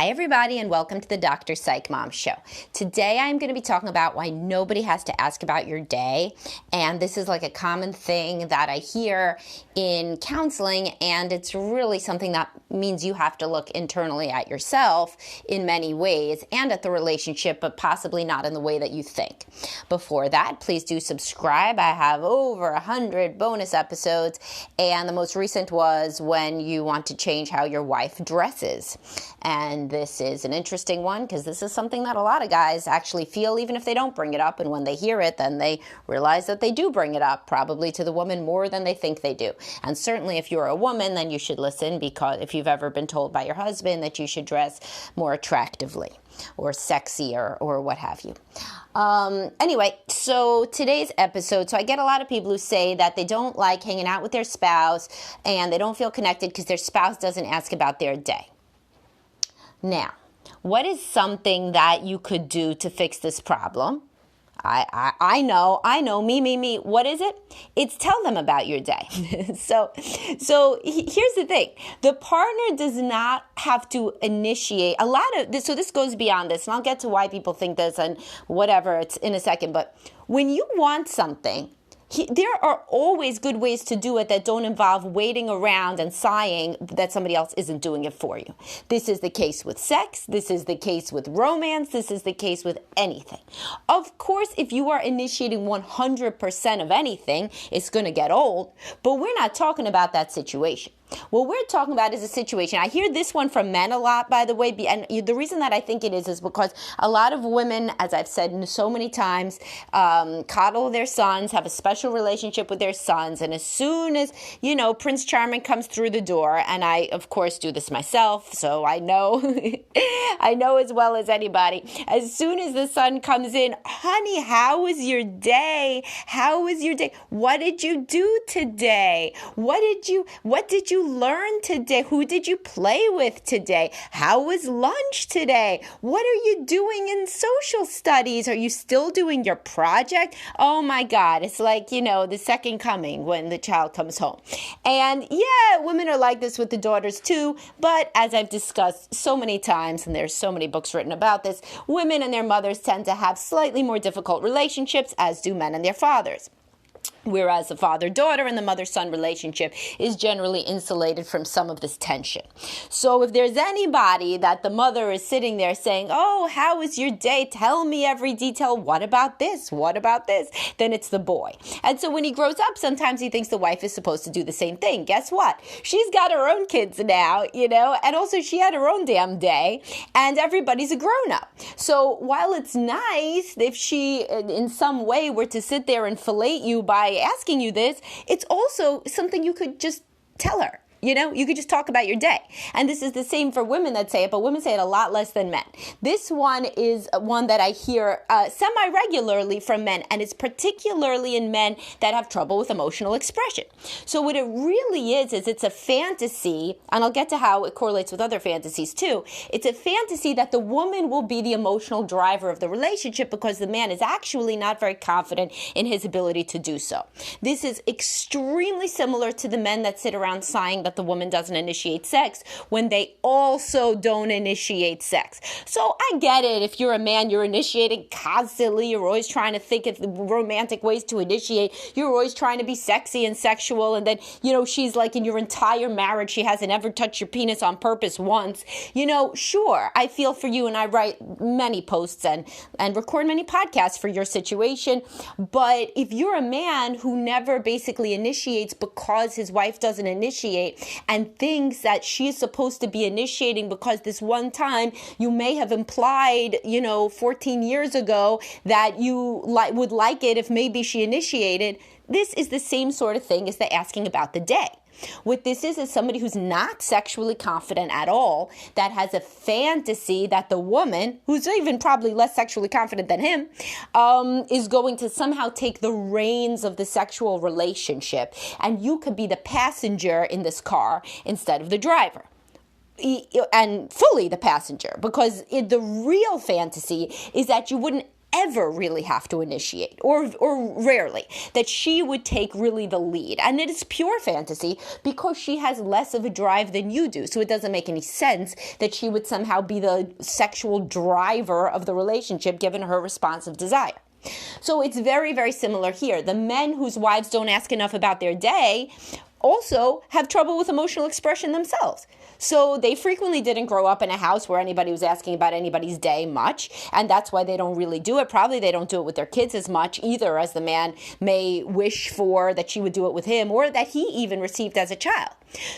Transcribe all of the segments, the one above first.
Hi, everybody, and welcome to the Dr. Psych Mom Show. Today, I'm going to be talking about why nobody has to ask about your day. And this is like a common thing that I hear in counseling, and it's really something that means you have to look internally at yourself in many ways and at the relationship, but possibly not in the way that you think. Before that, please do subscribe. I have over 100 bonus episodes, and the most recent was when you want to change how your wife dresses. And this is an interesting one because this is something that a lot of guys actually feel even if they don't bring it up. And when they hear it, then they realize that they do bring it up, probably to the woman more than they think they do. And certainly if you're a woman, then you should listen, because if you've ever been told by your husband that you should dress more attractively or sexier or what have you. Anyway, so today's episode, so I get a lot of people who say that they don't like hanging out with their spouse and they don't feel connected because their spouse doesn't ask about their day. Now, what is something that you could do to fix this problem? I know, me. What is it? It's tell them about your day. So here's the thing. The partner does not have to initiate a lot of this. So this goes beyond this, and I'll get to why people think this and whatever, it's in a second. But when you want something, there are always good ways to do it that don't involve waiting around and sighing that somebody else isn't doing it for you. This is the case with sex. This is the case with romance. This is the case with anything. Of course, if you are initiating 100% of anything, it's going to get old, but we're not talking about that situation. What we're talking about is a situation. I hear this one from men a lot, by the way, and the reason that I think it is because a lot of women, as I've said so many times, coddle their sons, have a special relationship with their sons, and as soon as, Prince Charming comes through the door, and I, of course, do this myself, so I know, I know as well as anybody, as soon as the son comes in, honey, how was your day? How was your day? What did you do today? What did you learn today? Who did you play with today? How was lunch today? What are you doing in social studies? Are you still doing your project? Oh my God, it's like, the second coming when the child comes home. And yeah, women are like this with the daughters too, but as I've discussed so many times, and there's so many books written about this, women and their mothers tend to have slightly more difficult relationships, as do men and their fathers. Whereas the father-daughter and the mother-son relationship is generally insulated from some of this tension. So if there's anybody that the mother is sitting there saying, oh, how was your day? Tell me every detail. What about this? What about this? Then it's the boy. And so when he grows up, sometimes he thinks the wife is supposed to do the same thing. Guess what? She's got her own kids now, and also she had her own damn day, and everybody's a grown-up. So while it's nice if she in some way were to sit there and fillet you by asking you this, it's also something you could just tell her. You could just talk about your day. And this is the same for women that say it, but women say it a lot less than men. This one is one that I hear semi-regularly from men, and it's particularly in men that have trouble with emotional expression. So what it really is it's a fantasy, and I'll get to how it correlates with other fantasies too. It's a fantasy that the woman will be the emotional driver of the relationship because the man is actually not very confident in his ability to do so. This is extremely similar to the men that sit around sighing that the woman doesn't initiate sex when they also don't initiate sex. So I get it. If you're a man, you're initiating constantly. You're always trying to think of romantic ways to initiate. You're always trying to be sexy and sexual. And then, she's like in your entire marriage, she hasn't ever touched your penis on purpose once. Sure, I feel for you and I write many posts and record many podcasts for your situation. But if you're a man who never basically initiates because his wife doesn't initiate, and thinks that she is supposed to be initiating because this one time you may have implied, 14 years ago that you would like it if maybe she initiated, this is the same sort of thing as the asking about the day. What this is somebody who's not sexually confident at all, that has a fantasy that the woman, who's even probably less sexually confident than him, is going to somehow take the reins of the sexual relationship. And you could be the passenger in this car instead of the driver. And fully the passenger, because the real fantasy is that you wouldn't ever really have to initiate, or rarely, that she would take really the lead. And it is pure fantasy because she has less of a drive than you do. So it doesn't make any sense that she would somehow be the sexual driver of the relationship given her responsive desire. So it's very, very similar here. The men whose wives don't ask enough about their day also have trouble with emotional expression themselves. So they frequently didn't grow up in a house where anybody was asking about anybody's day much, and that's why they don't really do it. Probably they don't do it with their kids as much either, as the man may wish for that she would do it with him, or that he even received as a child.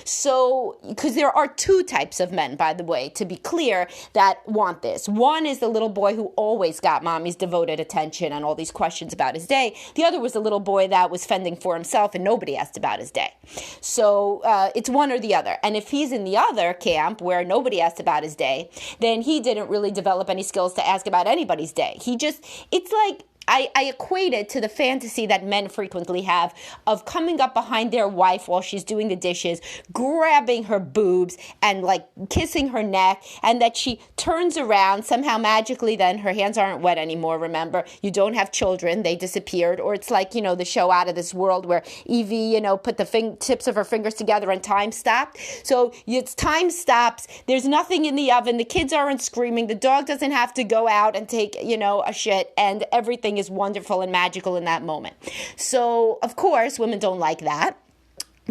So, because there are two types of men, by the way, to be clear, that want this. One is the little boy who always got mommy's devoted attention and all these questions about his day. The other was the little boy that was fending for himself and nobody asked about his day. So it's one or the other. And if he's in the other camp where nobody asked about his day, then he didn't really develop any skills to ask about anybody's day. It's like, I equate it to the fantasy that men frequently have of coming up behind their wife while she's doing the dishes, grabbing her boobs and like kissing her neck, and that she turns around somehow magically, then her hands aren't wet anymore, remember? You don't have children, they disappeared. Or it's like, the show Out of This World where Evie, put the tips of her fingers together and time stopped. So it's time stops, there's nothing in the oven, the kids aren't screaming, the dog doesn't have to go out and take, a shit, and everything is wonderful and magical in that moment. So, of course, women don't like that.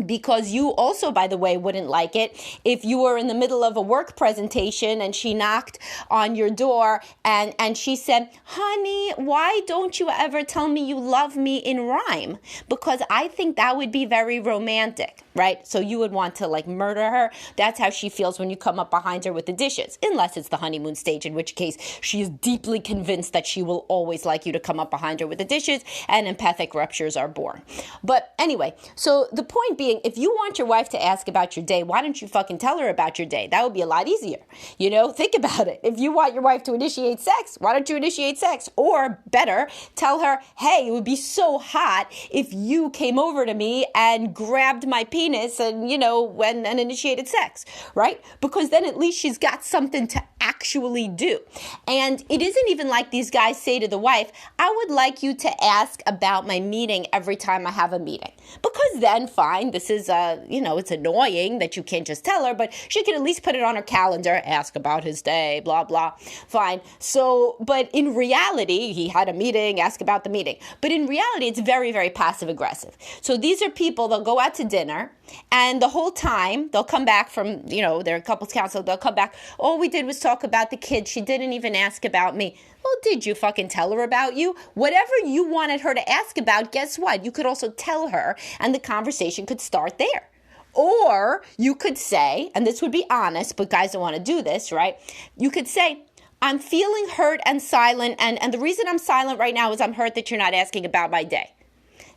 Because you also, by the way, wouldn't like it if you were in the middle of a work presentation and she knocked on your door and she said, honey, why don't you ever tell me you love me in rhyme? Because I think that would be very romantic, right? So you would want to like murder her. That's how she feels when you come up behind her with the dishes, unless it's the honeymoon stage, in which case she is deeply convinced that she will always like you to come up behind her with the dishes and empathic ruptures are born. But anyway, so the point being, if you want your wife to ask about your day, why don't you fucking tell her about your day? That would be a lot easier. Think about it. If you want your wife to initiate sex, why don't you initiate sex? Or better, tell her, hey, it would be so hot if you came over to me and grabbed my penis and, and initiated sex, right? Because then at least she's got something to actually do. And it isn't even like these guys say to the wife, I would like you to ask about my meeting every time I have a meeting. Because then, fine, this is, it's annoying that you can't just tell her, but she can at least put it on her calendar, ask about his day, blah, blah, fine. So, but in reality, he had a meeting, ask about the meeting. But in reality, it's very, very passive aggressive. So these are people, they'll go out to dinner, and the whole time, they'll come back from, their couples counsel, they'll come back, all we did was talk about the kids, she didn't even ask about me. Well, did you fucking tell her about you? Whatever you wanted her to ask about, guess what? You could also tell her, and the conversation could start there. Or you could say, and this would be honest, but guys don't want to do this, right? You could say, I'm feeling hurt and silent, and the reason I'm silent right now is I'm hurt that you're not asking about my day.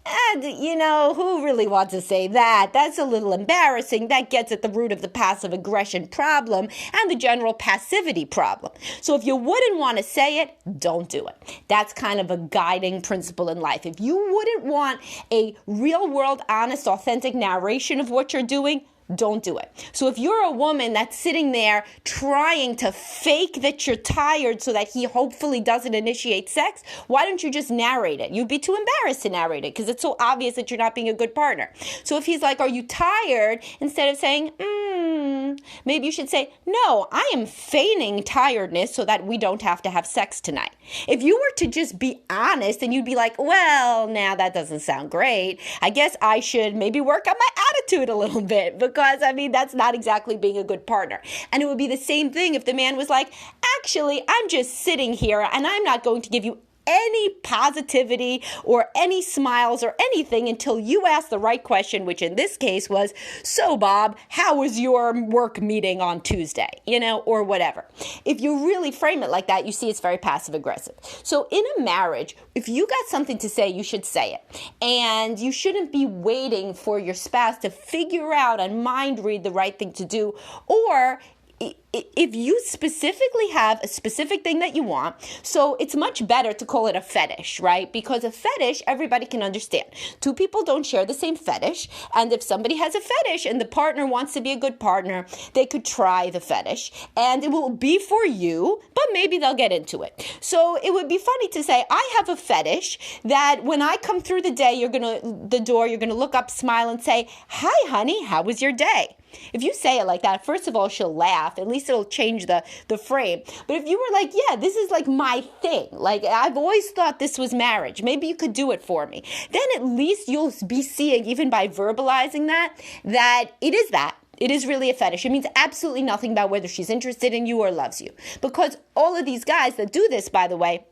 And, who really wants to say that? That's a little embarrassing. That gets at the root of the passive aggression problem and the general passivity problem. So if you wouldn't want to say it, don't do it. That's kind of a guiding principle in life. If you wouldn't want a real world, honest, authentic narration of what you're doing, don't do it. So if you're a woman that's sitting there trying to fake that you're tired so that he hopefully doesn't initiate sex, why don't you just narrate it? You'd be too embarrassed to narrate it because it's so obvious that you're not being a good partner. So if he's like, are you tired? Instead of saying, maybe you should say, no, I am feigning tiredness so that we don't have to have sex tonight. If you were to just be honest and you'd be like, well, now that doesn't sound great. I guess I should maybe work on my attitude a little bit because, that's not exactly being a good partner. And it would be the same thing if the man was like, actually, I'm just sitting here and I'm not going to give you any positivity or any smiles or anything until you ask the right question, which in this case was, so Bob, how was your work meeting on Tuesday? Or whatever. If you really frame it like that, you see it's very passive aggressive. So in a marriage, if you got something to say, you should say it. And you shouldn't be waiting for your spouse to figure out and mind read the right thing to do, or if you specifically have a specific thing that you want, so it's much better to call it a fetish, right? Because a fetish, everybody can understand. Two people don't share the same fetish, and if somebody has a fetish and the partner wants to be a good partner, they could try the fetish, and it will be for you, but maybe they'll get into it. So it would be funny to say, I have a fetish that when I come through the day, you're gonna look up, smile, and say, "Hi, honey, how was your day?" If you say it like that, first of all, she'll laugh. At least it'll change the frame. But if you were like, yeah, this is like my thing. Like, I've always thought this was marriage. Maybe you could do it for me. Then at least you'll be seeing, even by verbalizing that it is that. It is really a fetish. It means absolutely nothing about whether she's interested in you or loves you. Because all of these guys that do this, by the way,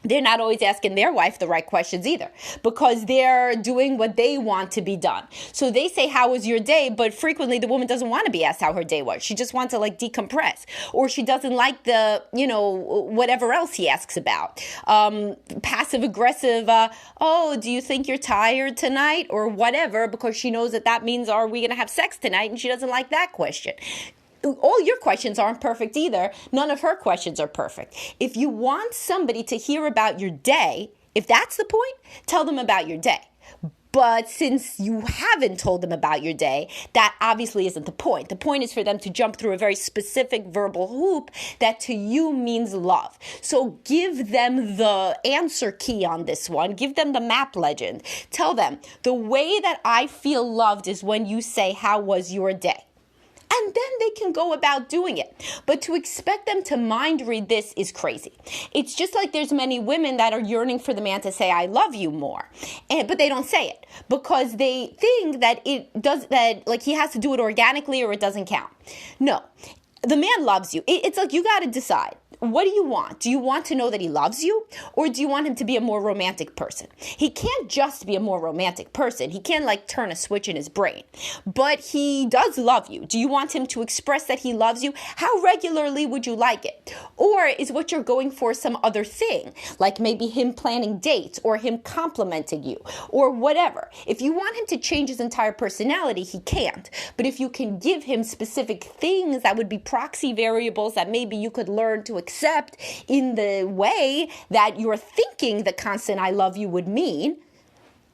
they're not always asking their wife the right questions either, because they're doing what they want to be done. So they say, "How was your day?" But frequently the woman doesn't want to be asked how her day was. She just wants to like decompress, or she doesn't like the, whatever else he asks about. Passive aggressive, "Oh, do you think you're tired tonight?" or whatever, because she knows that means, "Are we going to have sex tonight?" And she doesn't like that question. All your questions aren't perfect either. None of her questions are perfect. If you want somebody to hear about your day, if that's the point, tell them about your day. But since you haven't told them about your day, that obviously isn't the point. The point is for them to jump through a very specific verbal hoop that to you means love. So give them the answer key on this one. Give them the map legend. Tell them, the way that I feel loved is when you say, "How was your day?" And then they can go about doing it. But to expect them to mind read this is crazy. It's just like there's many women that are yearning for the man to say, "I love you" more. But they don't say it because they think that he has to do it organically or it doesn't count. No, the man loves you. It's like you got to decide. What do you want? Do you want to know that he loves you, or do you want him to be a more romantic person? He can't just be a more romantic person. He can't turn a switch in his brain, but he does love you. Do you want him to express that he loves you? How regularly would you like it? Or is what you're going for some other thing, like maybe him planning dates or him complimenting you or whatever? If you want him to change his entire personality, he can't. But if you can give him specific things that would be proxy variables that maybe you could learn to accept in the way that you're thinking the constant "I love you" would mean,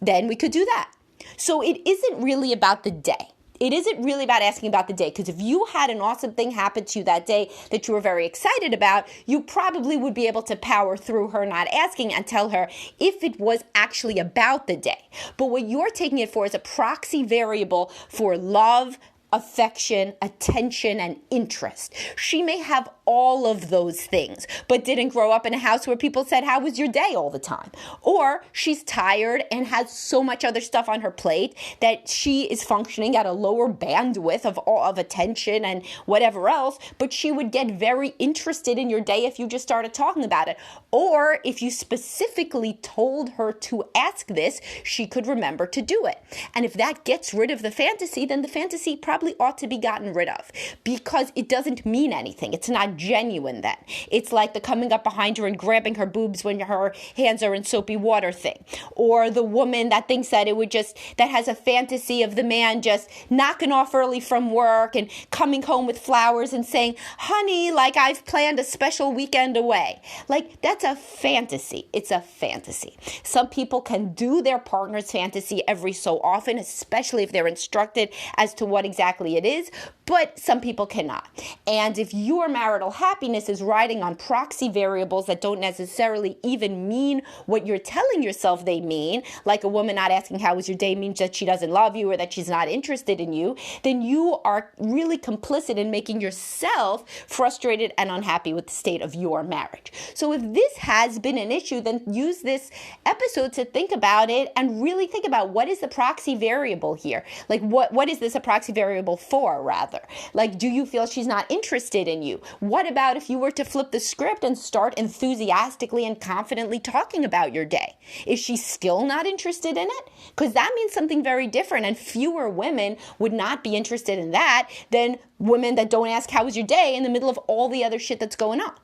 then we could do that. So it isn't really about the day. It isn't really about asking about the day, because if you had an awesome thing happen to you that day that you were very excited about, you probably would be able to power through her not asking and tell her if it was actually about the day. But what you're taking it for is a proxy variable for love, affection, attention, and interest. She may have all of those things, but didn't grow up in a house where people said, "How was your day?" all the time. Or she's tired and has so much other stuff on her plate that she is functioning at a lower bandwidth of attention and whatever else, but she would get very interested in your day if you just started talking about it. Or if you specifically told her to ask this, she could remember to do it. And if that gets rid of the fantasy, then the fantasy probably ought to be gotten rid of, because it doesn't mean anything. It's not genuine then. It's like the coming up behind her and grabbing her boobs when her hands are in soapy water thing. Or the woman that thinks that that has a fantasy of the man just knocking off early from work and coming home with flowers and saying, "Honey, like I've planned a special weekend away." Like, that's a fantasy. It's a fantasy. Some people can do their partner's fantasy every so often, especially if they're instructed as to what exactly it is, but some people cannot. And if your marital happiness is riding on proxy variables that don't necessarily even mean what you're telling yourself they mean, like a woman not asking "How was your day?" means that she doesn't love you or that she's not interested in you, then you are really complicit in making yourself frustrated and unhappy with the state of your marriage. So if this has been an issue, then use this episode to think about it and really think about, what is the proxy variable here? Like, what is this a proxy variable for, rather? Like, do you feel she's not interested in you? What about if you were to flip the script and start enthusiastically and confidently talking about your day? Is she still not interested in it? Because that means something very different, and fewer women would not be interested in that than women that don't ask "How was your day?" in the middle of all the other shit that's going on.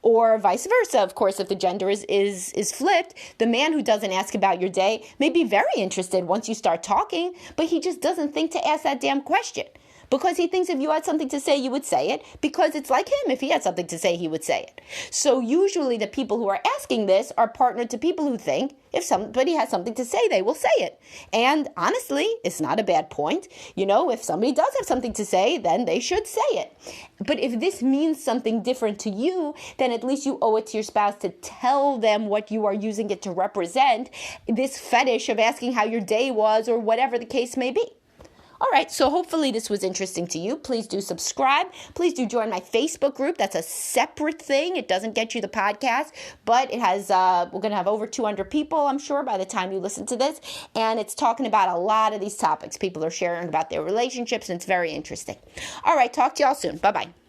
Or vice versa, of course, if the gender is flipped, the man who doesn't ask about your day may be very interested once you start talking, but he just doesn't think to ask that damn question. Because he thinks if you had something to say, you would say it, because it's like him. If he had something to say, he would say it. So usually the people who are asking this are partnered to people who think if somebody has something to say, they will say it. And honestly, it's not a bad point. If somebody does have something to say, then they should say it. But if this means something different to you, then at least you owe it to your spouse to tell them what you are using it to represent, this fetish of asking how your day was or whatever the case may be. All right, so hopefully this was interesting to you. Please do subscribe. Please do join my Facebook group. That's a separate thing. It doesn't get you the podcast, but it has, we're going to have over 200 people, I'm sure, by the time you listen to this. And it's talking about a lot of these topics. People are sharing about their relationships, and it's very interesting. All right, talk to y'all soon. Bye-bye.